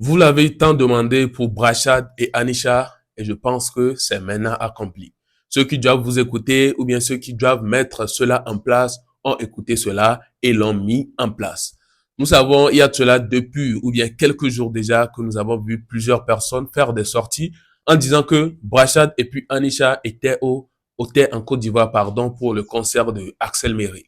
Vous l'avez tant demandé pour Brashad et Anisha et je pense que c'est maintenant accompli. Ceux qui doivent vous écouter ou bien ceux qui doivent mettre cela en place ont écouté cela et l'ont mis en place. Nous savons, il y a cela depuis ou bien quelques jours déjà que nous avons vu plusieurs personnes faire des sorties en disant que Brashad et puis Anisha étaient en Côte d'Ivoire, pardon, pour le concert de Axel Méry.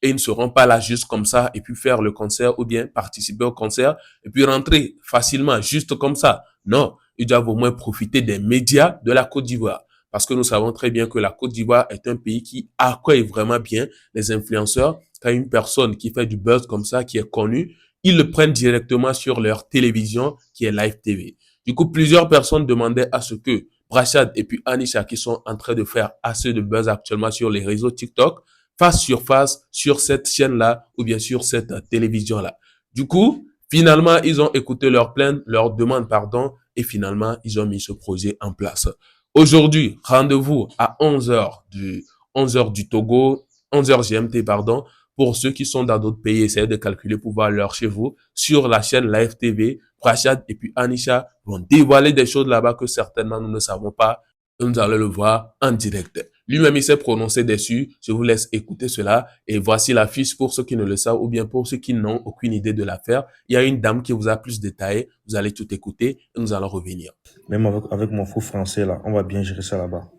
Et ils ne seront pas là juste comme ça et puis faire le concert ou bien participer au concert et puis rentrer facilement juste comme ça. Non, ils doivent au moins profiter des médias de la Côte d'Ivoire. Parce que nous savons très bien que la Côte d'Ivoire est un pays qui accueille vraiment bien les influenceurs. Quand une personne qui fait du buzz comme ça, qui est connue, ils le prennent directement sur leur télévision qui est Live TV. Du coup, plusieurs personnes demandaient à ce que Brashad et puis Anisha, qui sont en train de faire assez de buzz actuellement sur les réseaux TikTok, fassent surface sur cette chaîne-là ou bien sur cette télévision-là. Du coup, finalement, ils ont écouté leur plainte, leur demande, pardon, et finalement, ils ont mis ce projet en place. Aujourd'hui, rendez-vous à 11 heures du Togo, 11 heures GMT, pardon, pour ceux qui sont dans d'autres pays, essayez de calculer pour voir l'heure chez vous, sur la chaîne Live TV, Prachad et puis Anisha vont dévoiler des choses là-bas que certainement nous ne savons pas. Nous allons le voir en direct. Lui-même, il s'est prononcé dessus. Je vous laisse écouter cela. Et voici la fiche pour ceux qui ne le savent ou bien pour ceux qui n'ont aucune idée de l'affaire. Il y a une dame qui vous a plus détaillé. Vous allez tout écouter et nous allons revenir. Même avec mon faux français, là, on va bien gérer ça là-bas.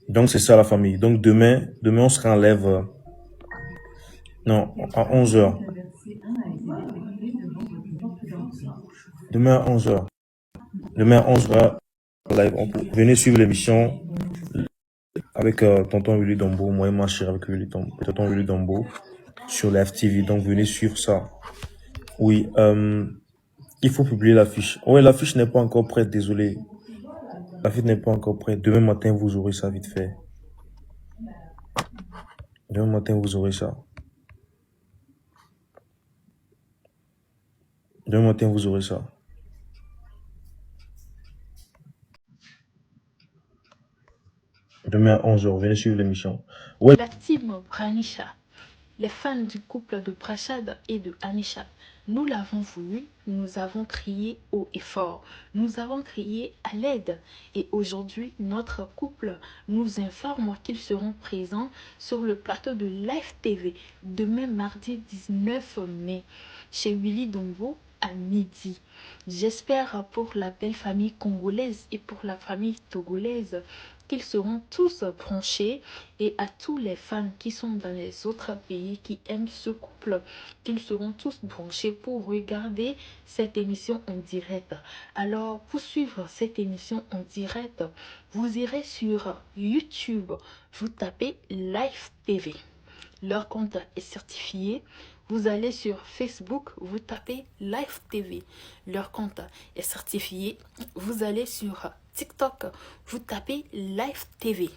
Donc, c'est ça la famille. Donc, demain on se enlève. Non, à 11 heures. Demain à 11 heures. Demain à 11 heures, live. Venez suivre l'émission avec Tonton Willy Dombo, moi et ma chère avec Tonton Willy Dombo sur la FTV. Donc, venez suivre ça. Oui, il faut publier l'affiche. Ouais, l'affiche n'est pas encore prête, désolé. L'affiche n'est pas encore prête. Demain matin, vous aurez ça vite fait. Demain matin, vous aurez ça. Demain matin, vous aurez ça. Demain à 11h, venez suivre l'émission. Ouais. La team Pranisha, les fans du couple de Prashad et de Anisha, nous l'avons voulu, nous avons crié haut et fort, nous avons crié à l'aide. Et aujourd'hui, notre couple nous informe qu'ils seront présents sur le plateau de Live TV demain mardi 19 mai chez Willy Dombo à midi. J'espère pour la belle famille congolaise et pour la famille togolaise qu'ils seront tous branchés, et à tous les fans qui sont dans les autres pays qui aiment ce couple, qu'ils seront tous branchés pour regarder cette émission en direct. Alors, pour suivre cette émission en direct, vous irez sur YouTube, vous tapez Live TV. Leur compte est certifié. Vous allez sur Facebook, vous tapez Live TV. Leur compte est certifié. Vous allez sur TikTok, vous tapez Live TV.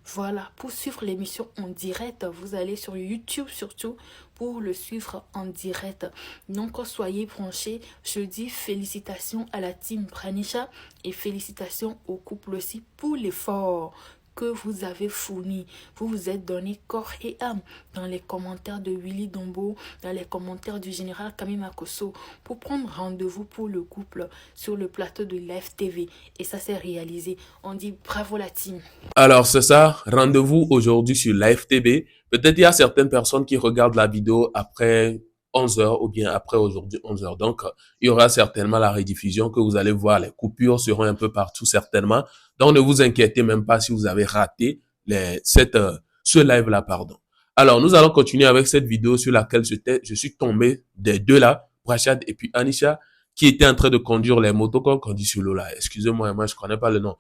Voilà, pour suivre l'émission en direct, vous allez sur YouTube surtout pour le suivre en direct. Donc, soyez branchés. Je dis félicitations à la team Pranisha et félicitations au couple aussi pour l'effort que vous avez fourni. Vous vous êtes donné corps et âme dans les commentaires de Willy Dombo, dans les commentaires du général Kamima Kosso pour prendre rendez-vous pour le couple sur le plateau de Live TV. Et ça s'est réalisé. On dit bravo la team. Alors, c'est ça. Rendez-vous aujourd'hui sur Live TV. Peut-être il y a certaines personnes qui regardent la vidéo après 11 heures ou bien après aujourd'hui 11 heures. Donc, il y aura certainement la rediffusion que vous allez voir. Les coupures seront un peu partout certainement. Donc, ne vous inquiétez même pas si vous avez raté ce live-là, pardon. Alors, nous allons continuer avec cette vidéo sur laquelle je suis tombé des deux là, Brachad et puis Anisha, qui étaient en train de conduire les motos qu'on dit sur l'eau là. Excusez-moi, moi je connais pas le nom.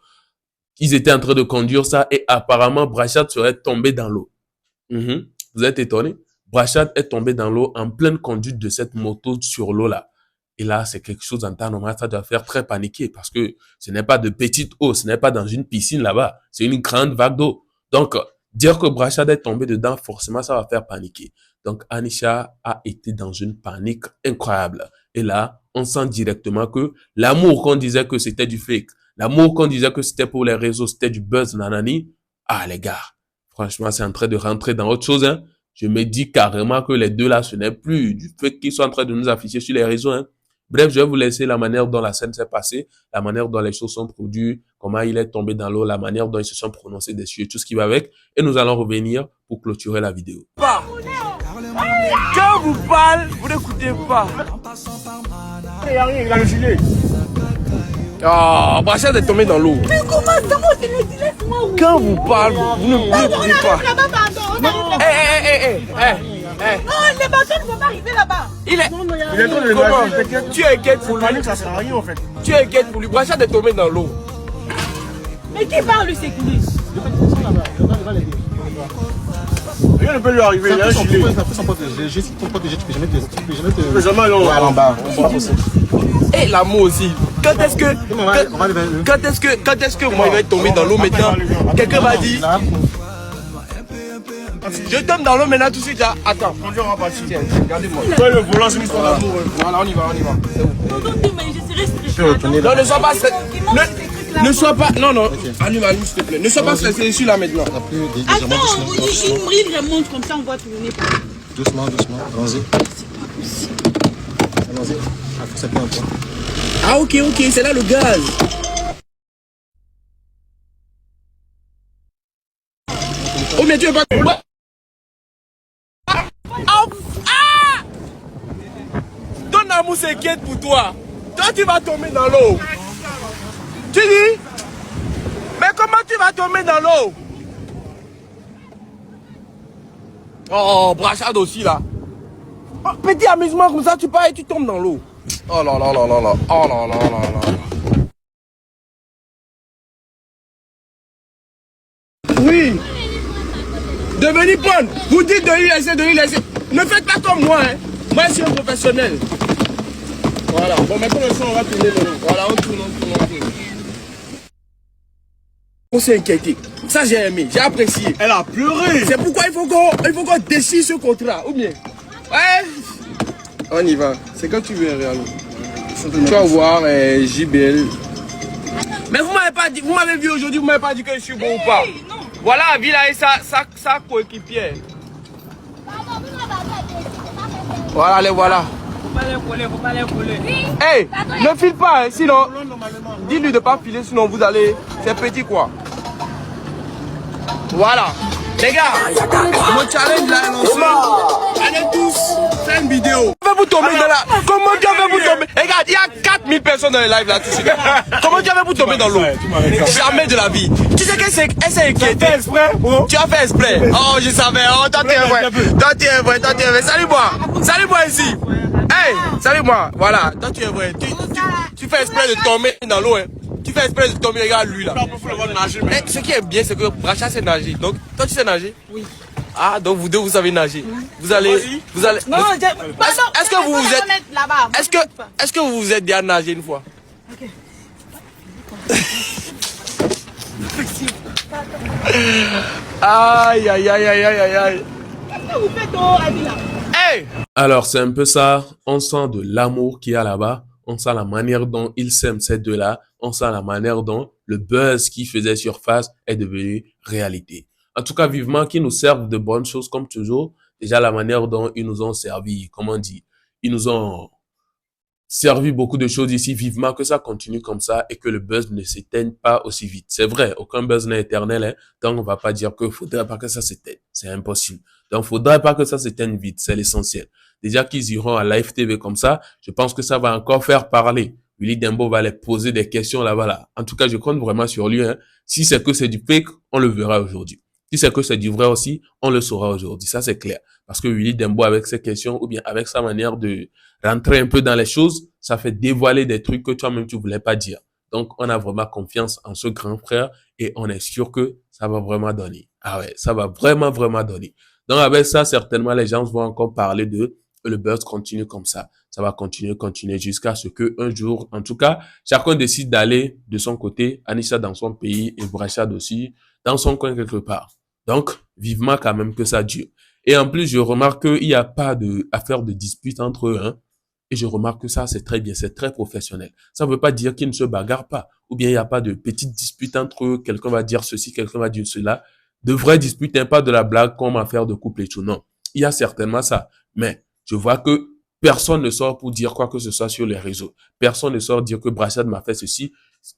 Ils étaient en train de conduire ça et apparemment Brachad serait tombé dans l'eau. Vous êtes étonné? Brachad est tombé dans l'eau en pleine conduite de cette moto sur l'eau là. Et là, c'est quelque chose en temps normal, ça doit faire très paniquer parce que ce n'est pas de petite eau, ce n'est pas dans une piscine là-bas, c'est une grande vague d'eau. Donc, dire que Brachad est tombé dedans, forcément, ça va faire paniquer. Donc, Anisha a été dans une panique incroyable. Et là, on sent directement que l'amour qu'on disait que c'était du fake, l'amour qu'on disait que c'était pour les réseaux, c'était du buzz, nanani. Ah, les gars, Franchement, c'est en train de rentrer dans autre chose, hein. Je me dis carrément que les deux là, ce n'est plus du fait qu'ils sont en train de nous afficher sur les réseaux, hein. Bref, je vais vous laisser la manière dont la scène s'est passée, la manière dont les choses sont produites, comment il est tombé dans l'eau, la manière dont ils se sont prononcés dessus et tout ce qui va avec. Et nous allons revenir pour clôturer la vidéo. Quand vous parle, vous n'écoutez pas. Il a refilé. Ah, Brachad est tombé dans l'eau. Mais comment ça va, laisse-moi. Quand vous parle, vous n'écoutez pas. Non, les bateaux ne vont pas arriver là-bas. Il est en train de comment? Tu es inquiète pour lui. Ça sert à rien en fait. Tu es inquiète pour lui. Brachad est tombé dans l'eau. Mais qui parle, lui, c'est qui? Rien ne peut lui arriver. Il a un gilet. Et l'amour aussi. Quand est-ce que moi il va tomber dans l'eau maintenant? Quelqu'un va dire. Je tombe dans l'eau maintenant tout de suite. Attends. Tiens, regardez-moi. Le volant, c'est une histoire d'amour. Voilà, on y va. Non, ne sois pas stressé. Ne sois pas. Non. Allume, s'il te plaît. Ne sois pas stressé. Je suis là maintenant. Attends, une brille remonte comme ça, on voit tourner. Doucement. Allons-y. Ah, ok, c'est là le gaz. Oh, mais tu veux pas. Ton amour s'inquiète pour toi. Toi, tu vas tomber dans l'eau. Tu dis? Mais comment tu vas tomber dans l'eau? Oh, Brachad aussi là. Oh, petit amusement comme ça, tu pars et tu tombes dans l'eau. Oh là là là là là. Oh là là là là. Oui. Devenez bonne. Vous dites de lui laisser. Ne faites pas comme moi, hein. Moi, je suis un professionnel. Voilà. Bon, maintenant, on va tourner le. Voilà, on tourne. On s'est inquiété. Ça, j'ai aimé, j'ai apprécié. Elle a pleuré. C'est pourquoi il faut qu'on déchire ce contrat. Ou bien. Ouais. On y va. C'est quand tu veux, Réalo. Tu vas voir JBL. Mais vous m'avez pas dit, vous m'avez vu aujourd'hui, vous m'avez pas dit que je suis bon ou pas. Voilà, Villa et sa coéquipière. Voilà, les voilà. Faut pas les coller. Hey, ne file pas, hein, sinon. Dis-lui de pas filer, sinon vous allez. C'est petit quoi. Voilà. Les gars, mon challenge là est lancé. Allez tous faire une vidéo. Comment vous tomber dans la. Comment tu as fait vous tomber? Regarde, il y a 4000 personnes dans le live là tout de suite. Comment tu as fait vous tomber dans l'eau? Jamais de la vie. Tu sais qu'elle s'est inquiétée. Tu as fait exprès. Oh, je savais. Oh, toi tu es vrai. Salut moi ici. Hey, salut moi. Voilà, toi tu es vrai. Tu fais exprès de tomber dans l'eau. Hein. Tu fais exprès de tomber, regarde lui là. Mais ce qui est bien, c'est que Brachad sait nager. Donc, toi tu sais nager? Oui. Ah, donc vous deux vous savez nager. Vous allez. Non, est-ce que vous vous êtes. Est-ce que vous vous êtes déjà nagé une fois? Ok. Aïe. Qu'est-ce que vous faites au Avila? Hey! Alors, c'est un peu ça. On sent de l'amour qu'il y a là-bas. On sent la manière dont ils s'aiment, ces deux-là. On sent la manière dont le buzz qui faisait surface est devenu réalité. En tout cas, vivement qu'ils nous servent de bonnes choses comme toujours. Déjà, la manière dont ils nous ont servi, comment on dit, ils nous ont servi beaucoup de choses ici, vivement que ça continue comme ça et que le buzz ne s'éteigne pas aussi vite. C'est vrai, aucun buzz n'est éternel, hein. Donc, on va pas dire que faudrait pas que ça s'éteigne. C'est impossible. Donc, faudrait pas que ça s'éteigne vite. C'est l'essentiel. Déjà qu'ils iront à Live TV comme ça, je pense que ça va encore faire parler. Willy Dembo va les poser des questions là-bas, là. En tout cas, je compte vraiment sur lui, hein. Si c'est que c'est du fake, on le verra aujourd'hui. Si c'est que c'est du vrai aussi, on le saura aujourd'hui. Ça, c'est clair. Parce que Willy Dembo, avec ses questions, ou bien avec sa manière de rentrer un peu dans les choses, ça fait dévoiler des trucs que toi-même, tu voulais pas dire. Donc, on a vraiment confiance en ce grand frère et on est sûr que ça va vraiment donner. Ah ouais, ça va vraiment donner. Donc, avec ça, certainement, les gens vont encore parler de le buzz continue comme ça. Ça va continuer jusqu'à ce que un jour, en tout cas, chacun décide d'aller de son côté, Anisha dans son pays et Brachad aussi dans son coin quelque part. Donc, vivement quand même que ça dure. Et en plus, je remarque qu'il n'y a pas affaire de dispute entre eux, hein. Et je remarque que ça, c'est très bien, c'est très professionnel. Ça ne veut pas dire qu'ils ne se bagarrent pas. Ou bien il n'y a pas de petite dispute entre eux. Quelqu'un va dire ceci, quelqu'un va dire cela. de vraies disputes, hein, pas de la blague comme affaire de couple et tout. Non, il y a certainement ça. Mais je vois que personne ne sort pour dire quoi que ce soit sur les réseaux. Personne ne sort dire que Brashad m'a fait ceci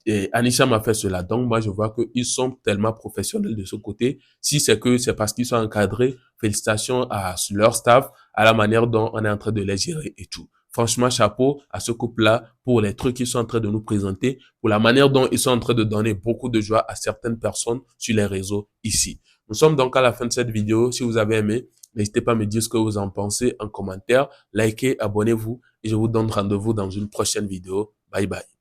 et Anisha m'a fait cela. Donc moi, je vois qu'ils sont tellement professionnels de ce côté. Si c'est que c'est parce qu'ils sont encadrés, félicitations à leur staff, à la manière dont on est en train de les gérer et tout. Franchement, chapeau à ce couple-là pour les trucs qu'ils sont en train de nous présenter, pour la manière dont ils sont en train de donner beaucoup de joie à certaines personnes sur les réseaux ici. Nous sommes donc à la fin de cette vidéo. Si vous avez aimé, n'hésitez pas à me dire ce que vous en pensez en commentaire. Likez, abonnez-vous et je vous donne rendez-vous dans une prochaine vidéo. Bye bye.